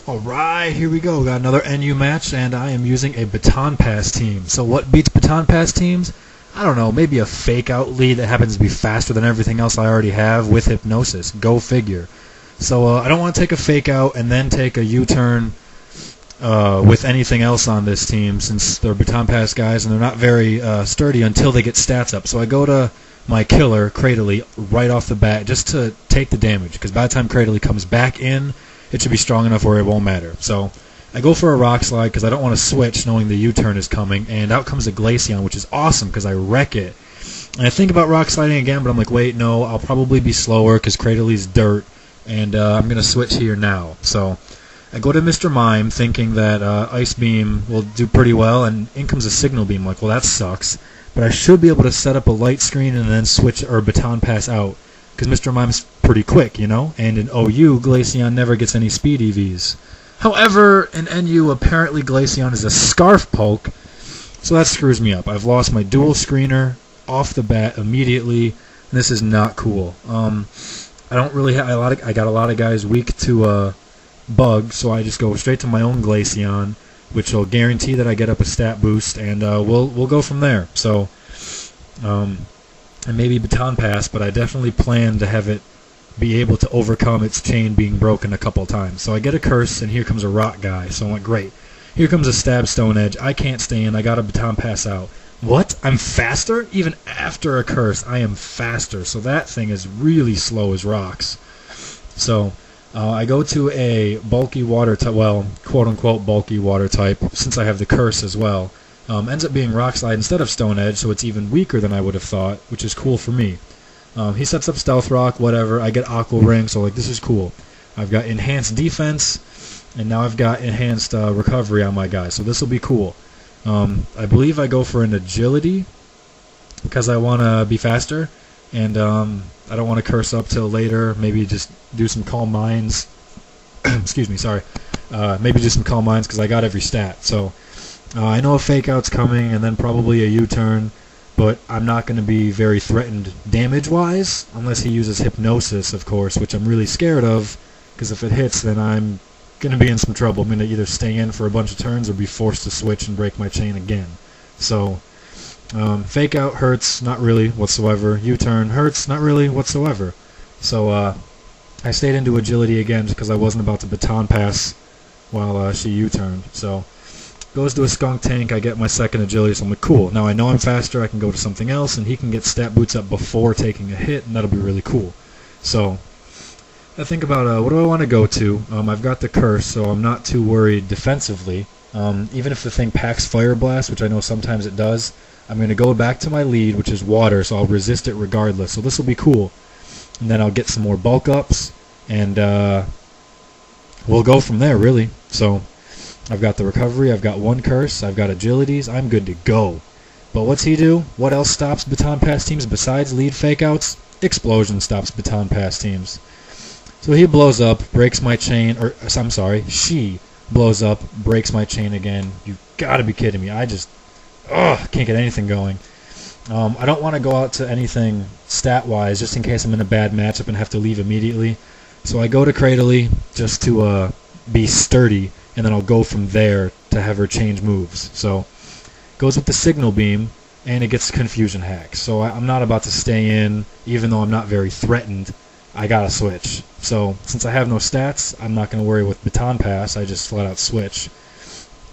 Alright, here we go. We got another NU match, and I am using a baton pass team. So what beats baton pass teams? I don't know, maybe a fake out lead that happens to be faster than everything else I already have with hypnosis. Go figure. So I don't want to take a fake out and then take a U-turn with anything else on this team, since they're baton pass guys and they're not very sturdy until they get stats up. So I go to my killer, Cradley, right off the bat just to take the damage, because by the time Cradley comes back in, it should be strong enough where it won't matter. So I go for a rock slide because I don't want to switch knowing the U-turn is coming, and out comes a Glaceon, which is awesome because I wreck it. And I think about rock sliding again, but I'm like, wait, no, I'll probably be slower because Cradley's dirt, and I'm going to switch here now. So I go to Mr. Mime thinking that Ice Beam will do pretty well, and in comes a Signal Beam. Like, well, that sucks. But I should be able to set up a light screen and then switch or baton pass out, because Mr. Mime's pretty quick, you know? And in OU, Glaceon never gets any speed EVs. However, in NU, apparently Glaceon is a Scarf Poke, so that screws me up. I've lost my dual screener off the bat immediately, and this is not cool. I don't really have I got a lot of guys weak to Bug, so I just go straight to my own Glaceon, which will guarantee that I get up a stat boost, and we'll go from there. So, and maybe baton pass, but I definitely plan to have it be able to overcome its chain being broken a couple times. So I get a curse, and here comes a rock guy. So I'm like, great. Here comes a stab stone edge. I can't stand. I got a baton pass out. What? I'm faster? Even after a curse, I am faster. So that thing is really slow as rocks. So I go to a bulky water type, well, quote-unquote bulky water type, since I have the curse as well. Ends up being Rock Slide instead of Stone Edge, so it's even weaker than I would have thought, which is cool for me. He sets up Stealth Rock, whatever. I get Aqua Ring, so like this is cool. I've got Enhanced Defense, and now I've got Enhanced Recovery on my guy, so this will be cool. I believe I go for an Agility, because I want to be faster, and I don't want to curse up till later. Maybe just do some Calm Minds. Excuse me, sorry. Maybe do some Calm Minds, because I got every stat, so I know a fake out's coming, and then probably a U-turn, but I'm not going to be very threatened damage-wise, unless he uses Hypnosis, of course, which I'm really scared of, because if it hits, then I'm going to be in some trouble. I'm going to either stay in for a bunch of turns or be forced to switch and break my chain again. So, fake out hurts, not really whatsoever. U-turn hurts, not really whatsoever. So, I stayed into Agility again because I wasn't about to baton pass while she U-turned. So, goes to a Skunk Tank, I get my second Agility, so I'm like, cool. Now I know I'm faster, I can go to something else, and he can get stat boots up before taking a hit, and that'll be really cool. So, I think about, what do I want to go to? I've got the Curse, so I'm not too worried defensively. Even if the thing packs Fire Blast, which I know sometimes it does, I'm going to go back to my lead, which is Water, so I'll resist it regardless. So this will be cool. And then I'll get some more bulk ups, and we'll go from there, really. So I've got the Recovery, I've got one Curse, I've got Agilities, I'm good to go. But what's he do? What else stops baton pass teams besides lead fake outs? Explosion stops baton pass teams. So he blows up, breaks my chain, or I'm sorry, she blows up, breaks my chain again. You gotta be kidding me. I just, can't get anything going. I don't want to go out to anything stat-wise, just in case I'm in a bad matchup and have to leave immediately. So I go to Cradley just to be sturdy, and then I'll go from there to have her change moves. So goes with the Signal Beam, and it gets Confusion Hack. So I'm not about to stay in, even though I'm not very threatened. I gotta switch. So since I have no stats, I'm not going to worry with Baton Pass. I just flat out switch.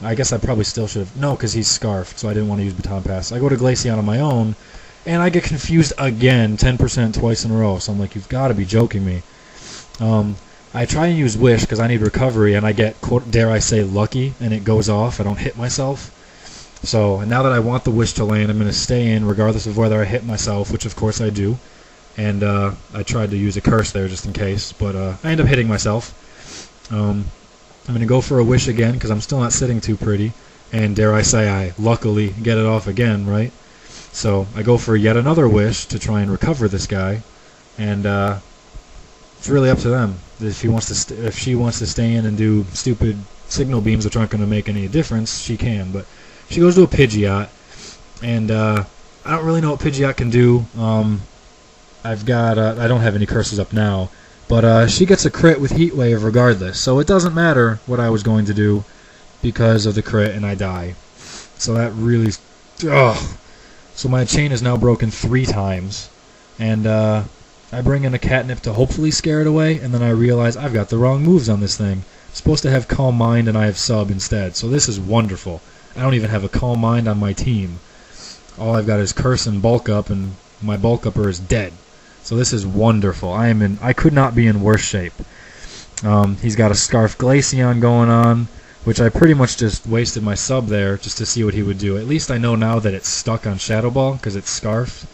I guess I probably still should have. No, because he's Scarfed, so I didn't want to use Baton Pass. I go to Glaceon on my own, and I get confused again, 10% twice in a row. So I'm like, you've got to be joking me. I try and use Wish because I need recovery, and I get, dare I say, lucky, and it goes off. I don't hit myself. So now that I want the Wish to land, I'm going to stay in regardless of whether I hit myself, which of course I do. And I tried to use a Curse there just in case, but I end up hitting myself. I'm going to go for a Wish again because I'm still not sitting too pretty. And dare I say, I luckily get it off again, right? So I go for yet another Wish to try and recover this guy. And it's really up to them. If she wants to stay in and do stupid Signal Beams, which aren't going to make any difference, she can. But she goes to a Pidgeot, and I don't really know what Pidgeot can do. I don't have any curses up now, But she gets a crit with Heat Wave regardless, so it doesn't matter what I was going to do because of the crit, and I die. So that really... Ugh. So my chain is now broken 3 times, and I bring in a catnip to hopefully scare it away, and then I realize I've got the wrong moves on this thing. I'm supposed to have Calm Mind, and I have Sub instead, so this is wonderful. I don't even have a Calm Mind on my team. All I've got is Curse and Bulk Up, and my Bulk Upper is dead. So this is wonderful. I could not be in worse shape. He's got a Scarf Glaceon going on, which I pretty much just wasted my Sub there just to see what he would do. At least I know now that it's stuck on Shadow Ball because it's Scarfed.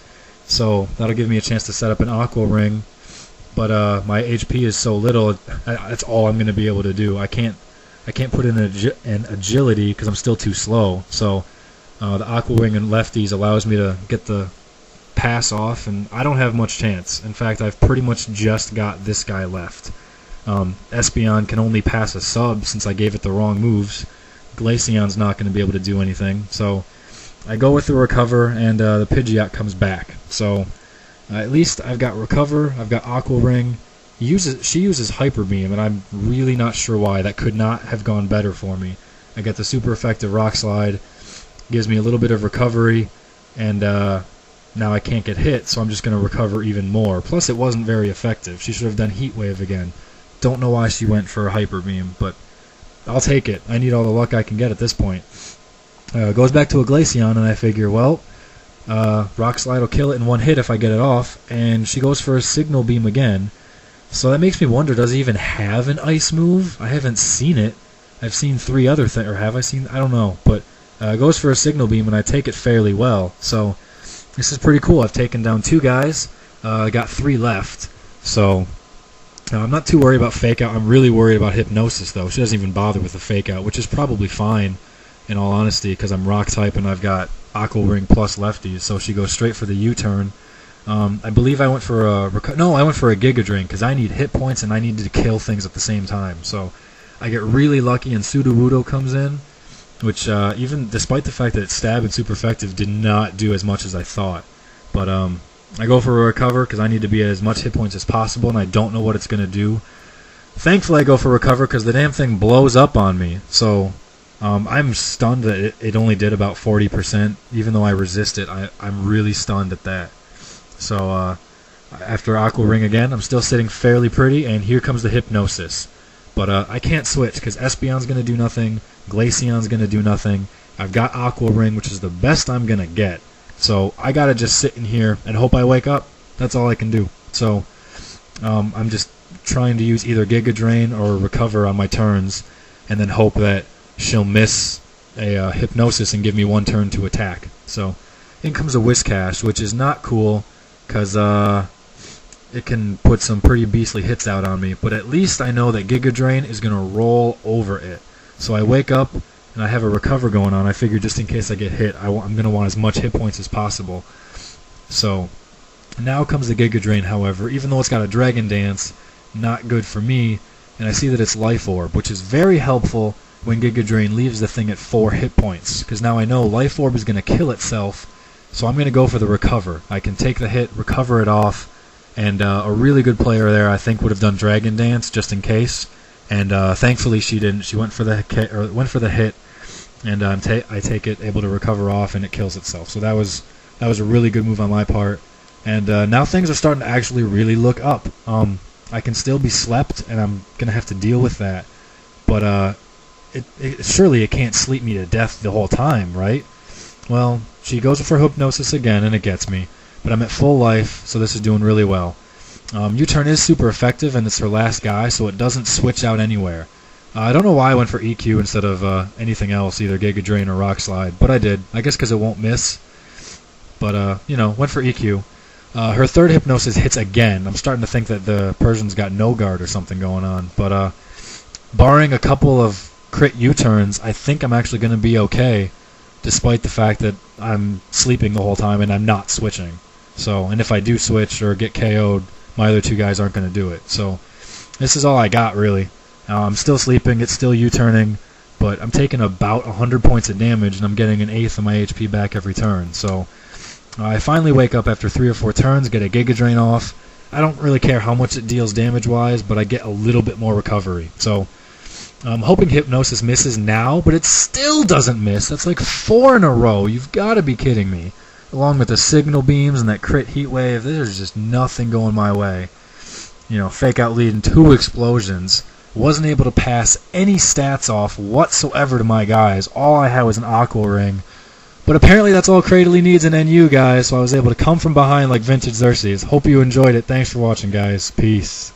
So that'll give me a chance to set up an Aqua Ring. But my HP is so little, that's all I'm going to be able to do. I can't put in an agility because I'm still too slow. So the Aqua Ring and Lefties allows me to get the pass off, and I don't have much chance. In fact, I've pretty much just got this guy left. Espeon can only pass a Sub since I gave it the wrong moves. Glaceon's not going to be able to do anything. So I go with the Recover, and the Pidgeot comes back. So at least I've got Recover, I've got Aqua Ring. She uses Hyper Beam, and I'm really not sure why. That could not have gone better for me. I get the super effective Rock Slide, gives me a little bit of recovery, and now I can't get hit, so I'm just going to recover even more. Plus, it wasn't very effective. She should have done Heat Wave again. Don't know why she went for a Hyper Beam, but I'll take it. I need all the luck I can get at this point. Goes back to a Glaceon, and I figure, well, Rock Slide will kill it in one hit if I get it off, and she goes for a Signal Beam again. So that makes me wonder, does he even have an Ice move? I haven't seen it. I've seen 3 other things, or have I seen? I don't know, but goes for a Signal Beam, and I take it fairly well. So this is pretty cool. I've taken down 2 guys, got 3 left, so I'm not too worried about Fake Out. I'm really worried about Hypnosis, though. She doesn't even bother with the Fake Out, which is probably fine, in all honesty, because I'm Rock type and I've got Aqua Ring plus Lefties, so she goes straight for the U-turn. I believe I went for a I went for a Giga Drain because I need hit points and I needed to kill things at the same time. So I get really lucky and Sudowoodo comes in, which even despite the fact that it's stab and super effective, did not do as much as I thought. But I go for a Recover because I need to be at as much hit points as possible, and I don't know what it's going to do. Thankfully, I go for Recover because the damn thing blows up on me. So I'm stunned that it only did about 40%. Even though I resist it, I'm really stunned at that. So after Aqua Ring again, I'm still sitting fairly pretty, and here comes the Hypnosis. But I can't switch because Espeon's going to do nothing, Glaceon's going to do nothing. I've got Aqua Ring, which is the best I'm going to get. So I got to just sit in here and hope I wake up. That's all I can do. So I'm just trying to use either Giga Drain or Recover on my turns, and then hope that she'll miss a Hypnosis and give me 1 turn to attack. So in comes a Whiscash, which is not cool because it can put some pretty beastly hits out on me. But at least I know that Giga Drain is going to roll over it. So I wake up and I have a Recover going on. I figure just in case I get hit, I'm going to want as much hit points as possible. So now comes the Giga Drain, however. Even though it's got a Dragon Dance, not good for me. And I see that it's Life Orb, which is very helpful when Giga Drain leaves the thing at 4 hit points. Because now I know Life Orb is going to kill itself, so I'm going to go for the Recover. I can take the hit, recover it off, and a really good player there I think would have done Dragon Dance just in case. And thankfully she didn't. She went for the hit, and I take it, able to recover off, and it kills itself. So that was a really good move on my part. And now things are starting to actually really look up. I can still be slept, and I'm going to have to deal with that. But surely it can't sleep me to death the whole time, right? Well, she goes for Hypnosis again, and it gets me. But I'm at full life, so this is doing really well. U-turn is super effective, and it's her last guy, so it doesn't switch out anywhere. I don't know why I went for EQ instead of anything else, either Giga Drain or Rock Slide, but I did. I guess because it won't miss. But, went for EQ. Her third Hypnosis hits again. I'm starting to think that the Persian's got no guard or something going on. But barring a couple of crit U-turns, I think I'm actually going to be okay, despite the fact that I'm sleeping the whole time and I'm not switching. So, and if I do switch or get KO'd, my other 2 guys aren't going to do it. So this is all I got, really. I'm still sleeping, it's still U-turning, but I'm taking about 100 points of damage, and I'm getting an eighth of my HP back every turn. So I finally wake up after 3 or 4 turns, get a Giga Drain off, I don't really care how much it deals damage-wise, but I get a little bit more recovery. So I'm hoping Hypnosis misses now, but it still doesn't miss. That's like 4 in a row. You've got to be kidding me. Along with the Signal Beams and that crit Heat Wave, there's just nothing going my way. You know, Fake Out lead and 2 explosions. Wasn't able to pass any stats off whatsoever to my guys. All I had was an Aqua Ring. But apparently that's all Cradley needs in NU, guys, so I was able to come from behind like vintage Xerxes. Hope you enjoyed it. Thanks for watching, guys. Peace.